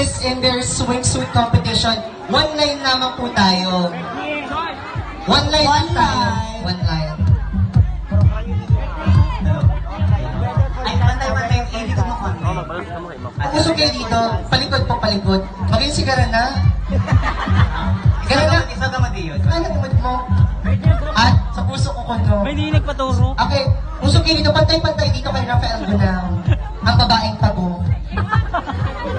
finalists in their swimsuit competition. One line naman po tayo. One line lang tayo. One line. Ay, pantay-pantay yung ilikod mo konti. Puso kayo dito. Palikod po, palikod. Maging si Garana. Garana. Isa ka madiyo. Ano naman mo? At sa puso ko kuno. May linig pa turo. Okay, puso kayo dito. Pantay-pantay dito kay Rafael Gunao. Ang babaeng tabo.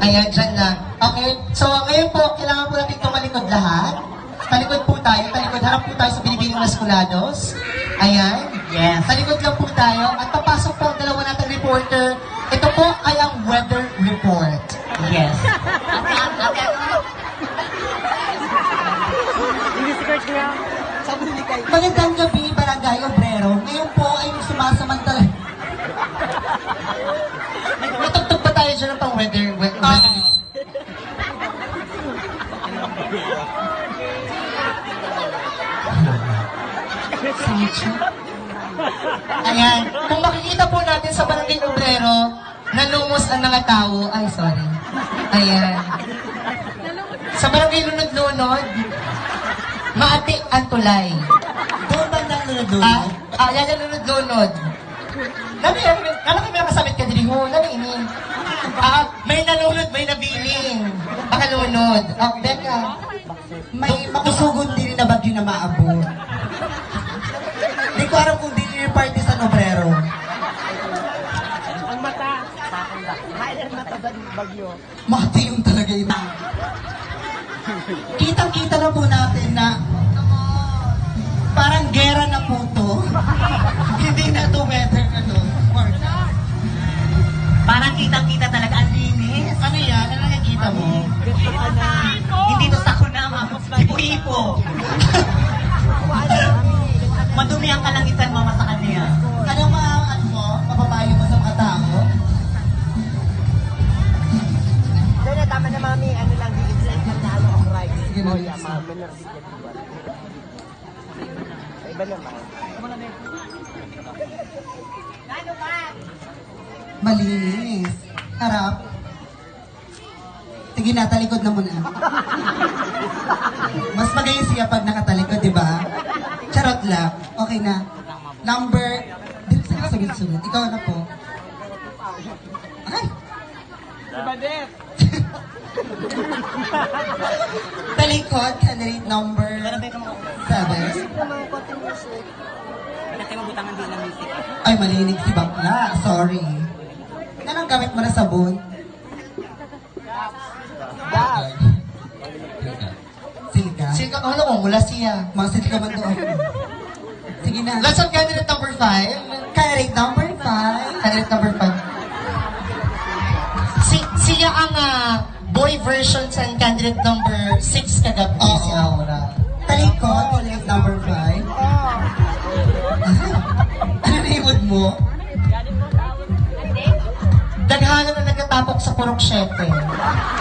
Ayan, dyan lang. Okay, so ngayon po, kailangan po natin tumalikod lahat. Talikod po tayo. Talikod, harap po tayo sa binibining Masculados. Ayan. Yes. Talikod lang po tayo. At papasok po ang dalawa nating reporter. Ito po ay ang weather report. Yes. Hindi si Kurt niya. Magandang gabi, Barangay Obrero. Ngayon po ay sumasamantala. Natugtog ba tayo dyan ng pang weather? Ayan. Kung makikita po natin sa Barangay Obrero, nalumos ang mga tao. Ay, sorry. Ayan. Sa Barangay Lunod-Lunod, maati ang tulay. Doon ba nang lunod-lunod? Yan ang Lunod-Lunod. Nalaki may nakasabit ka dili ho. Nani ini? May nalunod, may nabiling. Makalunod. Beka. May makusugod din na bagyo na maabot. Hindi ko alam kung din yung party sa Obrero. Ang mata. Highlight mata ba yung bagyo? Mati yung talaga yun. Kitang-kita na po natin na parang gera na po to. Hindi na to weather ano. Parang kitang-kita talaga. Ang linis. Ano yan? Ano nakikita mo? Hindi to sakuna, hipo-hipo. Madumi ang kalangitan, mama, sa kanya. Anong ano mo? Mapapayo mo sa mga tao? Doon na tama na mami. Ano lang, di-insight lang na ano ang right. Sige na. Oh, yeah, mami. Iba naman. Malinis. Harap. Sige na, talikod na muna. Mas magaling siya pag nakatalikod, di ba? Charot lang. Okay na. Number... Dito sa sunod-sunod. Ikaw na po. Ay! Diba, Def? Talikod, candidate number 7. Kasi mabutangan din ng music. Ay, malinig si Bakla. Sorry. Anong gamit mo na sabon? Silika. Sige, ano ko, mula siya. Mga silika man doon. Sige na. Let's have candidate number 5. Candidate number 5. Candidate number 5. Siya ang boy version sa candidate number 6 kagabi. Oo. Si Aura. Talikod, candidate number 5. Ano na yung mood mo? Daghanan na nagkatapok sa Purok 7.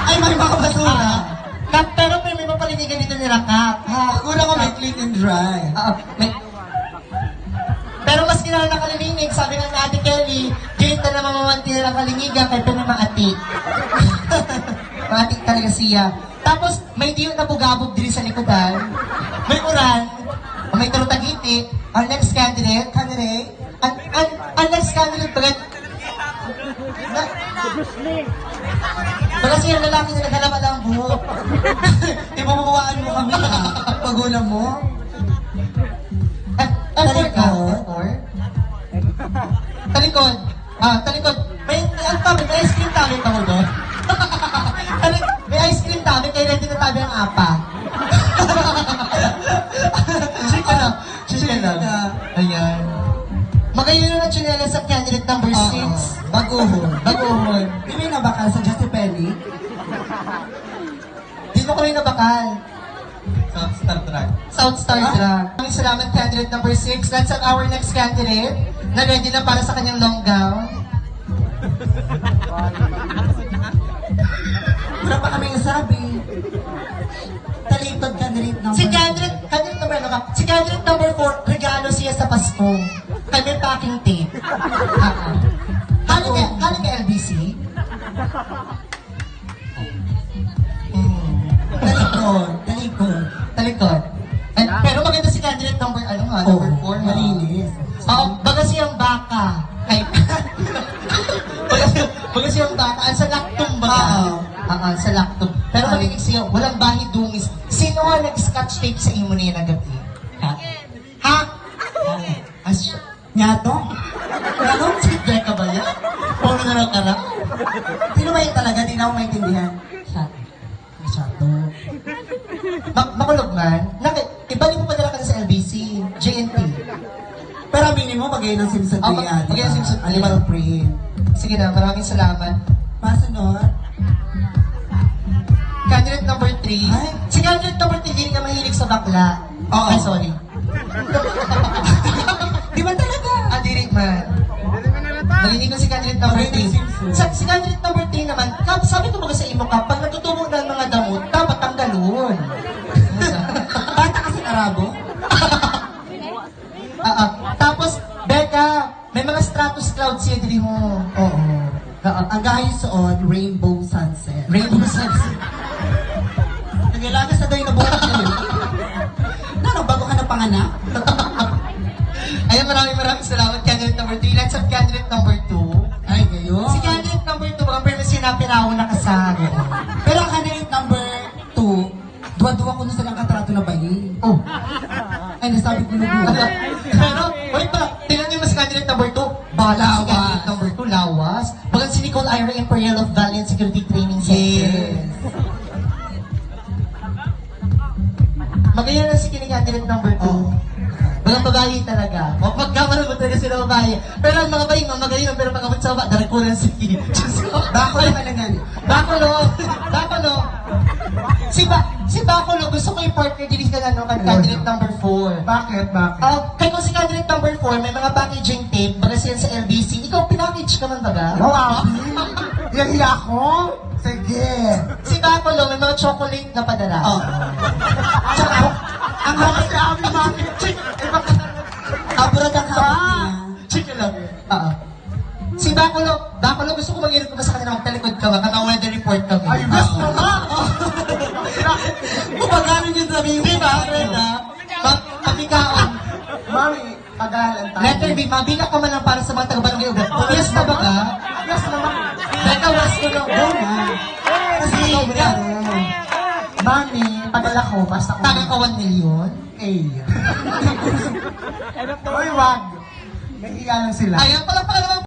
Ay, may mga basura. Pero may mapalinigan dito ni Rakap. Kulang ko may clean and dry. Pero mas kinala na kalilinig, sabi nga ni Ate Kelly, gate na mamamanti na ng kalinigan, kaya may maati. Maati talaga siya. Tapos, may diyo na bugabog diri sa likodan. May uran, may tarutagiti. Our next candidate, ang next candidate, baga siya lalaki na naghalaman ang buhok. Ipabubuwaan mo kami ha. Pagulang mo. Talikod. Talikod. May ice cream tabi ka mo doon. May ice cream tabi, kaya ready na tabi ang apa. Chicken na. Ayan. Magayon na chinela sa candidate number 6. Baguhon. Di may nabakal sa Justy Penny? Di mo kami nabakal. South Star Ah? Drag. Maraming salamat, candidate number 6. Let's have our next candidate na ready na para sa kanyang long gown. Wala pa kami sabi. Talikod candidate number... Si candidate number 4, regalo siya sa Pasko. Kami packing tape. Haling ka LBC? Talikod. Talikod. Pero maganda si candidate number, number 4. malinis. Oo, baga siyang baka. Ay, baga siyang baka. Ang sa lactum ba? Oo, sa lactum. Pero malinis siya, walang bahi dungis. Sino nga nag-scotch tape sa imo niya na gabi? Ha? Asya. Nga to? Ano? Si Becca ba yan? Puro na lang ka na? Sino ba yun talaga? Di na ako maintindihan. Masyado. Makulog man. Ibalik mo padala ka na sa LBC, JNT. Pero aminin mo, bagay ng Simpson to Oh, yan. bagay ng Simpson to yan. Animal print. Sige na, maraming salamat. Pasunod. Candidate number 3. Ay. Si candidate number 3, hindi ka mahilig sa bakla. Oo. Ay, sorry. Di ba talaga? Diri man. Nalinig ko si candidate number Bagay ng 3. Simpson. Si candidate number 3 naman, sabi ko ba sa imo ka, pag natutubo na ang mga damot, dapat tanggalon. Bata kasi Arabo? Tapos, Becca, may mga stratus clouds siya diri mo. Oo. Ang gahing suot, rainbow sunset. Rainbow sunset. Nagalagas na daw yung nabuhat niya. Ano, bago ka na panganak? Ayan, maraming salamat, candidate number 3. Let's have candidate number 2. Ay, gayo. Si candidate number 2, baka pero sinapiraw na kasama. Pero ang candidate number 2, duwa-duwa ko na silang katrato na bayi. Oh. Ay, nasabi ko na duwa. Pero, wait pa, tingnan niyo mas candidate number 2. Bala si candidate number 2, lawas. Bagang si Nicole Ira Imperial of Valiant Security Training Center. Yes. Magayon na si candidate number 2. Oh. Mga babae talaga. O pagkamalan mo talaga sila babae. Pero ang mga bayi, mga magayon, pero pag abot sa baba, darakulan si Diyos ko. Bako na talaga. Bakulo. Si Bakulo, gusto ko yung partner din ka na kay candidate number 4. Bakit? Kaya kung si candidate number 4, may mga packaging tape, baga siya sa LBC, ikaw pinackage ka man baga? Wow! Yan ako? Sige. Si Bakulo, may mga chocolate na padala. Oh. Tsaka, Ang hapit na kami, mami. abroad ang hawak niya. Chika lang. Si Bakulo, gusto ko mag-irip ko ba sa kanila, magtalikod ka ba? Kaka-weather report kami. Ay, best naman! Kumagano niyo sabihin Di ba, Brenda? Pagkikaon. Mami, pagalan tayo. Letter B, mabila ka man lang para sa mga taga-barangay ugat. Yes na ba ka? Yes naman. Teka, was ko lang. Go na. Kasi ikaw, Mami, padala ko, basta ko. Taga ka 1 million? Eh. Uy, wag. Nahiya lang sila. Ayan, palakpakan